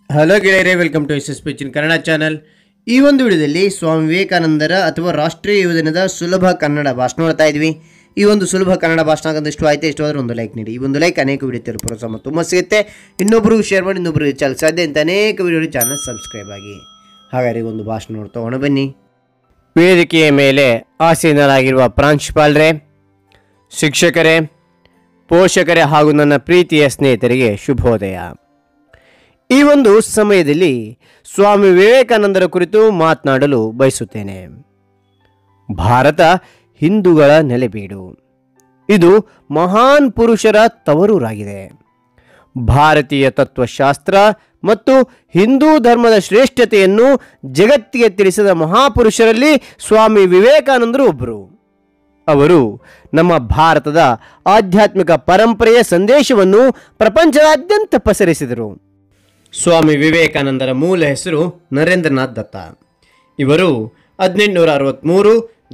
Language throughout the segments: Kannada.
ಹಲೋ ಗೆಳೆಯರೇ, ವೆಲ್ಕಮ್ ಟು ಎಸ್ ಪಿಚಿನ್ ಕನ್ನಡ ಚಾನಲ್. ಈ ಒಂದು ವಿಡಿಯೋದಲ್ಲಿ ಸ್ವಾಮಿ ವಿವೇಕಾನಂದರ ಅಥವಾ ರಾಷ್ಟ್ರೀಯ ಯುವ ದಿನದ ಸುಲಭ ಕನ್ನಡ ಭಾಷಣ ನೋಡ್ತಾ ಇದ್ವಿ. ಈ ಒಂದು ಸುಲಭ ಕನ್ನಡ ಭಾಷಣ ಇಷ್ಟ ಆಯಿತು, ಇಷ್ಟವಾದ್ರೆ ಒಂದು ಲೈಕ್ ನೀಡಿ. ಈ ಒಂದು ಲೈಕ್ ಅನೇಕ ವಿಡಿಯೋ ತಲುಪಲು ಪ್ರೋತ್ಸಾಹ ತುಂಬ ಸಿಗುತ್ತೆ. ಇನ್ನೊಬ್ಬರು ಶೇರ್ ಮಾಡಿ, ಇನ್ನೊಬ್ಬರು ಚಾನಲ್ ಸಾಧ್ಯ ಅಂತ ಅನೇಕ ವಿಡಿಯೋ ಚಾನಲ್ ಸಬ್ಸ್ಕ್ರೈಬ್ ಆಗಿ. ಹಾಗಾದರೆ ಒಂದು ಭಾಷಣ ನೋಡ್ತಾ ಹೋಗೋಣ ಬನ್ನಿ. ವೇದಿಕೆಯ ಮೇಲೆ ಆಸೀನರಾಗಿರುವ ಪ್ರಾಂಶುಪಾಲರೇ, ಶಿಕ್ಷಕರೇ, ಪೋಷಕರೇ ಹಾಗೂ ನನ್ನ ಪ್ರೀತಿಯ ಸ್ನೇಹಿತರಿಗೆ ಶುಭೋದಯ. ಈ ಒಂದು ಸಮಯದಲ್ಲಿ ಸ್ವಾಮಿ ವಿವೇಕಾನಂದರ ಕುರಿತು ಮಾತನಾಡಲು ಬಯಸುತ್ತೇನೆ. ಭಾರತ ಹಿಂದೂಗಳ ನೆಲೆಬೀಡು. ಇದು ಮಹಾನ್ ಪುರುಷರ ತವರೂರಾಗಿದೆ. ಭಾರತೀಯ ತತ್ವಶಾಸ್ತ್ರ ಮತ್ತು ಹಿಂದೂ ಧರ್ಮದ ಶ್ರೇಷ್ಠತೆಯನ್ನು ಜಗತ್ತಿಗೆ ತಿಳಿಸಿದ ಮಹಾಪುರುಷರಲ್ಲಿ ಸ್ವಾಮಿ ವಿವೇಕಾನಂದರು ಒಬ್ಬರು. ಅವರು ನಮ್ಮ ಭಾರತದ ಆಧ್ಯಾತ್ಮಿಕ ಪರಂಪರೆಯ ಸಂದೇಶವನ್ನು ಪ್ರಪಂಚದಾದ್ಯಂತ ಪಸರಿಸಿದರು. ಸ್ವಾಮಿ ವಿವೇಕಾನಂದರ ಮೂಲ ಹೆಸರು ನರೇಂದ್ರನಾಥ್ ದತ್ತ. ಇವರು 1863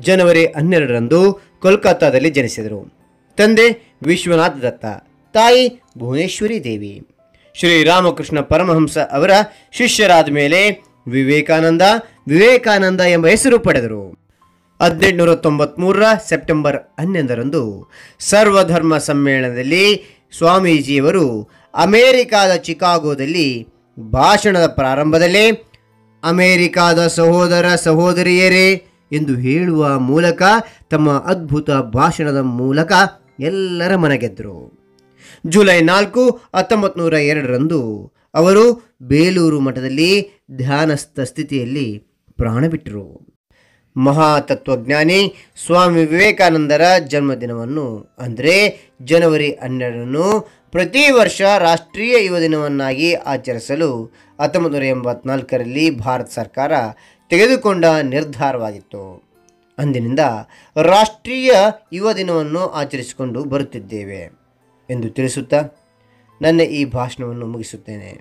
ಜನವರಿ 12ರಂದು ಕೋಲ್ಕತ್ತಾದಲ್ಲಿ ಜನಿಸಿದರು. ತಂದೆ ವಿಶ್ವನಾಥ್ ದತ್ತ, ತಾಯಿ ಭುವನೇಶ್ವರಿ ದೇವಿ. ಶ್ರೀರಾಮಕೃಷ್ಣ ಪರಮಹಂಸ ಅವರ ಶಿಷ್ಯರಾದ ಮೇಲೆ ವಿವೇಕಾನಂದ ಎಂಬ ಹೆಸರು ಪಡೆದರು. 1893 ಸೆಪ್ಟೆಂಬರ್ 11ರಂದು ಸರ್ವಧರ್ಮ ಸಮ್ಮೇಳನದಲ್ಲಿ ಸ್ವಾಮೀಜಿಯವರು ಅಮೆರಿಕಾದ ಚಿಕಾಗೋದಲ್ಲಿ ಭಾಷಣದ ಪ್ರಾರಂಭದಲ್ಲೇ ಅಮೆರಿಕಾದ ಸಹೋದರ ಸಹೋದರಿಯರೇ ಎಂದು ಹೇಳುವ ಮೂಲಕ ತಮ್ಮ ಅದ್ಭುತ ಭಾಷಣದ ಮೂಲಕ ಎಲ್ಲರ ಮನಗೆದ್ದರು. ಜುಲೈ 4, 1902ರಂದು ಅವರು ಬೇಲೂರು ಮಠದಲ್ಲಿ ಧ್ಯಾನಸ್ಥ ಸ್ಥಿತಿಯಲ್ಲಿ ಪ್ರಾಣ ಬಿಟ್ಟರು. ಮಹಾತತ್ವಜ್ಞಾನಿ ಸ್ವಾಮಿ ವಿವೇಕಾನಂದರ ಜನ್ಮದಿನವನ್ನು ಅಂದರೆ ಜನವರಿ 12ರಂದು ಪ್ರತಿ ವರ್ಷ ರಾಷ್ಟ್ರೀಯ ಯುವ ದಿನವನ್ನಾಗಿ ಆಚರಿಸಲು 1984ರಲ್ಲಿ ಭಾರತ ಸರ್ಕಾರ ತೆಗೆದುಕೊಂಡ ನಿರ್ಧಾರವಾಗಿತ್ತು. ಅಂದಿನಿಂದ ರಾಷ್ಟ್ರೀಯ ಯುವ ದಿನವನ್ನು ಆಚರಿಸಿಕೊಂಡು ಬರುತ್ತಿದ್ದೇವೆ ಎಂದು ತಿಳಿಸುತ್ತಾ ನನ್ನ ಈ ಭಾಷಣವನ್ನು ಮುಗಿಸುತ್ತೇನೆ.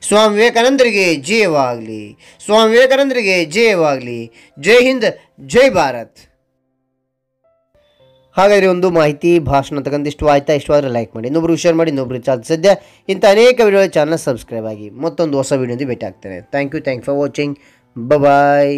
ಸ್ವಾಮಿ ವಿವೇಕಾನಂದರಿಗೆ ಜಯವಾಗಲಿ, ಸ್ವಾಮಿ ವಿವೇಕಾನಂದರಿಗೆ ಜಯವಾಗಲಿ. ಜೈ ಹಿಂದ್, ಜೈ ಭಾರತ್. ಹಾಗಾದರೆ ಒಂದು ಮಾಹಿತಿ ಭಾಷಣ ತಗೊಂಡು ಇಷ್ಟವಾದರೆ ಲೈಕ್ ಮಾಡಿ, ಇನ್ನೊಬ್ರು ಶೇರ್ ಮಾಡಿ, ಇನ್ನೊಬ್ರು ಸದ್ಯ ಇಂಥ ಅನೇಕ ವಿಡಿಯೋ ಚಾನಲ್ ಸಬ್ಸ್ಕ್ರೈಬ್ ಆಗಿ. ಮತ್ತೊಂದು ಹೊಸ ವಿಡಿಯೋದಿಂದ ಭೇಟಿ ಆಗ್ತೇನೆ. Thank you for watching. Bye.